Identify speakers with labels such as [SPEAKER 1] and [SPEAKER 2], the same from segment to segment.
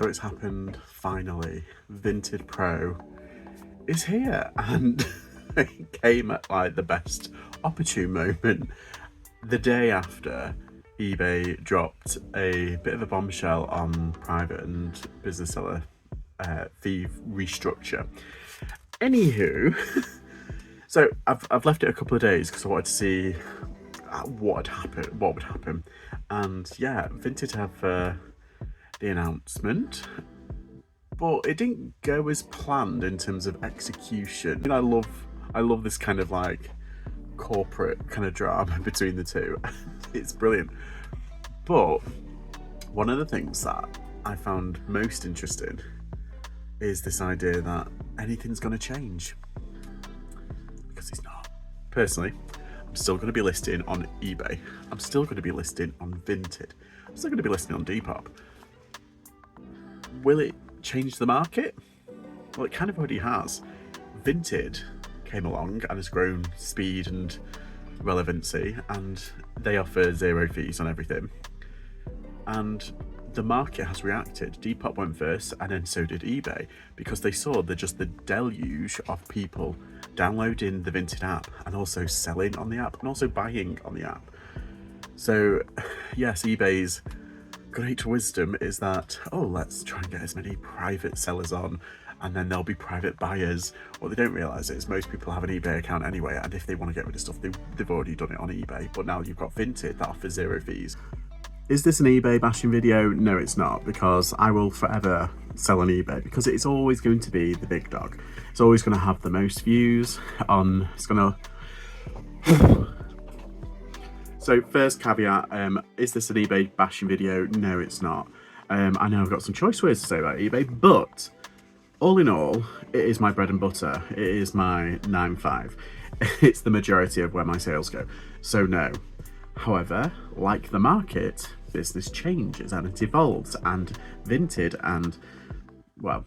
[SPEAKER 1] So it's happened finally. Vinted Pro is here, and it came at like the best opportune moment. The day after eBay dropped a bit of a bombshell on private and business seller fee restructure. Anywho, so I've left it a couple of days because I wanted to see what would happen, and yeah, Vinted have the announcement, but it didn't go as planned in terms of execution. I mean, I love this kind of like corporate kind of drama between the two. It's brilliant. But one of the things that I found most interesting is this idea that anything's going to change, because it's not. Personally, I'm still going to be listing on eBay. I'm still going to be listing on Vinted. I'm still going to be listing on Depop. Will it change the market? Well, it kind of already has. Vinted came along and has grown speed and relevancy, and they offer 0 fees on everything. And the market has reacted. Depop went first, and then so did eBay, because they saw the deluge of people downloading the Vinted app and also selling on the app and also buying on the app. So yes, eBay's great wisdom is that, oh, let's try and get as many private sellers on, and then there'll be private buyers. What they don't realise is most people have an eBay account anyway, and if they want to get rid of stuff, they've already done it on eBay. But now you've got Vinted that offers 0 fees. Is this an eBay bashing video? No, it's not, because I will forever sell on eBay, because it's always going to be the big dog. It's always going to have the most views on. It's going to. So first caveat, is this an eBay bashing video? No, it's not. I know I've got some choice words to say about eBay, but all in all, it is my bread and butter. It is my 9-5. It's the majority of where my sales go. So no. However, like the market, business changes and it evolves, and Vinted, and well,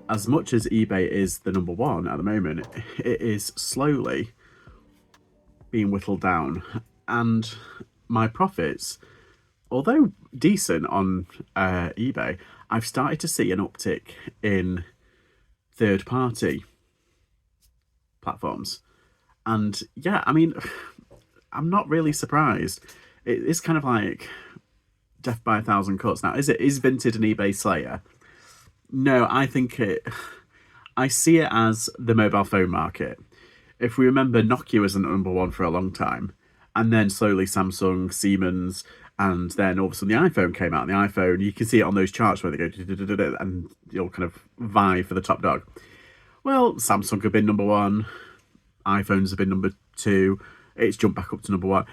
[SPEAKER 1] as much as eBay is the number one at the moment, it is slowly being whittled down. And my profits, although decent on eBay, I've started to see an uptick in third-party platforms. And yeah, I mean, I'm not really surprised. It's kind of like death by 1,000 cuts. Now, is Vinted an eBay slayer? No, I see it as the mobile phone market. If we remember, Nokia was the number one for a long time, and then slowly Samsung, Siemens, and then all of a sudden the iPhone came out. And the iPhone, you can see it on those charts where they go, and you'll kind of vie for the top dog. Well, Samsung have been number one, iPhones have been number two, it's jumped back up to number one.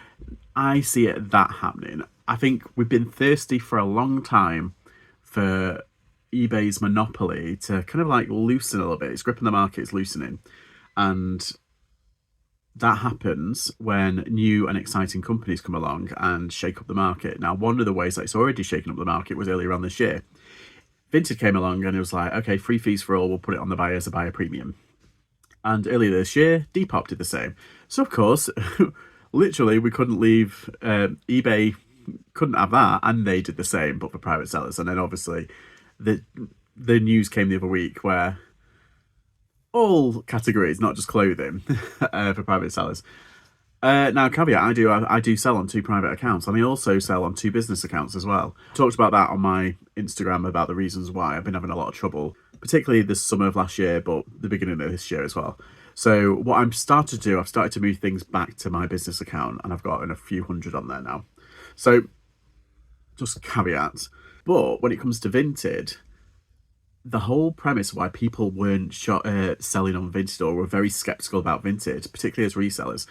[SPEAKER 1] I see that happening. I think we've been thirsty for a long time for eBay's monopoly to kind of like loosen a little bit. It's gripping the market, it's loosening. And that happens when new and exciting companies come along and shake up the market. Now, one of the ways that it's already shaken up the market was earlier on this year. Vinted came along and it was like, okay, free fees for all, we'll put it on the buyer as a buyer premium. And earlier this year, Depop did the same. So, of course, literally, we couldn't leave. eBay couldn't have that, and they did the same, but for private sellers. And then, obviously, the news came the other week where all categories, not just clothing, for private sellers. Now, caveat, I do sell on 2 private accounts, and I also sell on 2 business accounts as well. Talked about that on my Instagram, about the reasons why I've been having a lot of trouble, particularly this summer of last year, but the beginning of this year as well. So what I've started to do, I've started to move things back to my business account, and I've gotten a few hundred on there now. So just caveat. But when it comes to Vinted, the whole premise why people weren't selling on Vinted, or were very skeptical about Vinted, particularly as resellers,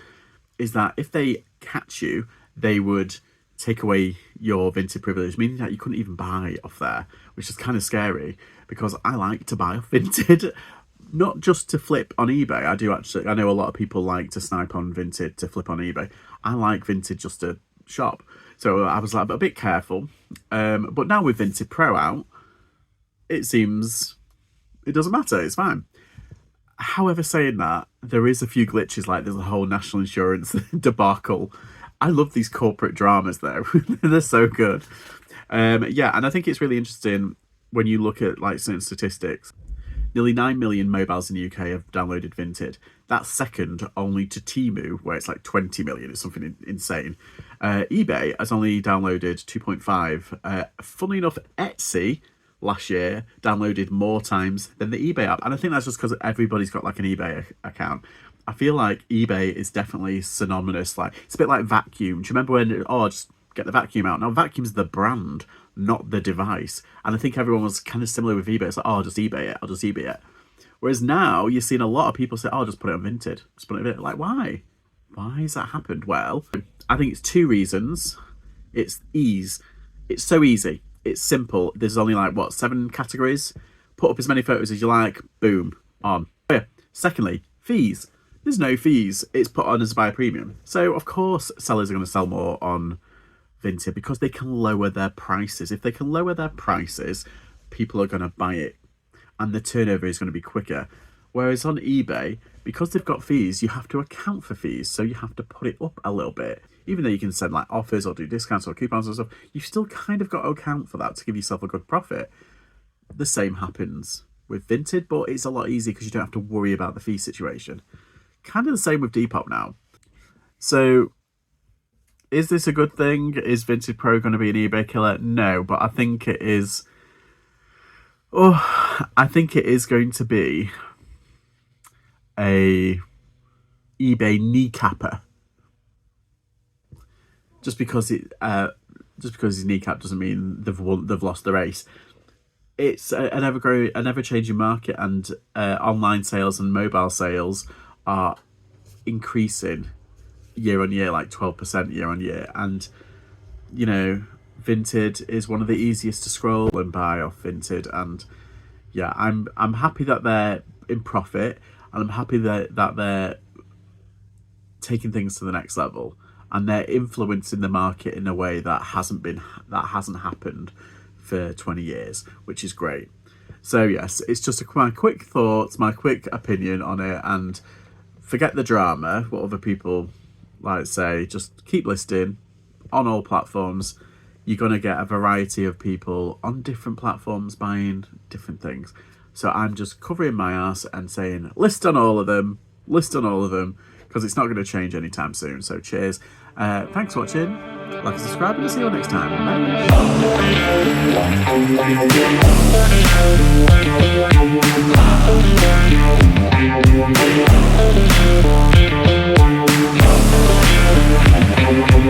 [SPEAKER 1] is that if they catch you, they would take away your Vinted privilege, meaning that you couldn't even buy off there, which is kind of scary, because I like to buy off Vinted, not just to flip on eBay. I know a lot of people like to snipe on Vinted to flip on eBay. I like Vinted just to shop. So I was like a bit careful. But now with Vinted Pro out, it seems it doesn't matter, it's fine. However, saying that, there is a few glitches, like there's a whole national insurance debacle. I love these corporate dramas though. They're so good. Yeah, and I think it's really interesting when you look at like certain statistics, nearly 9 million mobiles in the UK have downloaded Vinted. That's second only to Temu, where it's like 20 million. It's something insane. eBay has only downloaded 2.5. Funnily enough, Etsy last year downloaded more times than the eBay app. And I think that's just because everybody's got like an eBay account. I feel like eBay is definitely synonymous. Like, it's a bit like vacuum. Do you remember when, just get the vacuum out? Now, vacuum's the brand, not the device. And I think everyone was kind of similar with eBay. It's like, I'll just eBay it. I'll just eBay it. Whereas now, you're seeing a lot of people say, just put it on Vinted. Just put it on Vinted. Like, why? Why has that happened? Well, I think it's two reasons. It's ease. It's so easy. It's simple. There's only like, 7 categories? Put up as many photos as you like. Boom. On. Secondly, fees. There's no fees. It's put on as buy premium. So, of course, sellers are going to sell more on Vinted because they can lower their prices. If they can lower their prices, people are going to buy it. And the turnover is going to be quicker. Whereas on eBay, because they've got fees, you have to account for fees. So you have to put it up a little bit. Even though you can send like offers or do discounts or coupons and stuff, you've still kind of got to account for that to give yourself a good profit. The same happens with Vinted, but it's a lot easier because you don't have to worry about the fee situation. Kind of the same with Depop now. So is this a good thing? Is Vinted Pro going to be an eBay killer? No, but I think it is. I think it is going to be a eBay kneecapper. Just because he's kneecap doesn't mean they've lost the race. It's an ever-changing market, and online sales and mobile sales are increasing year on year, like 12% year on year. And Vinted is one of the easiest to scroll and buy off Vinted. And yeah, I'm happy that they're in profit, and I'm happy that they're taking things to the next level, and they're influencing the market in a way that hasn't happened for 20 years, which is great. So yes, it's just my quick thoughts, my quick opinion on it, and forget the drama, what other people like say. Just keep listing on all platforms. You're going to get a variety of people on different platforms buying different things. So I'm just covering my ass and saying, list on all of them, because it's not going to change anytime soon. So cheers. Thanks for watching. Like and subscribe, and I'll see you next time. Bye.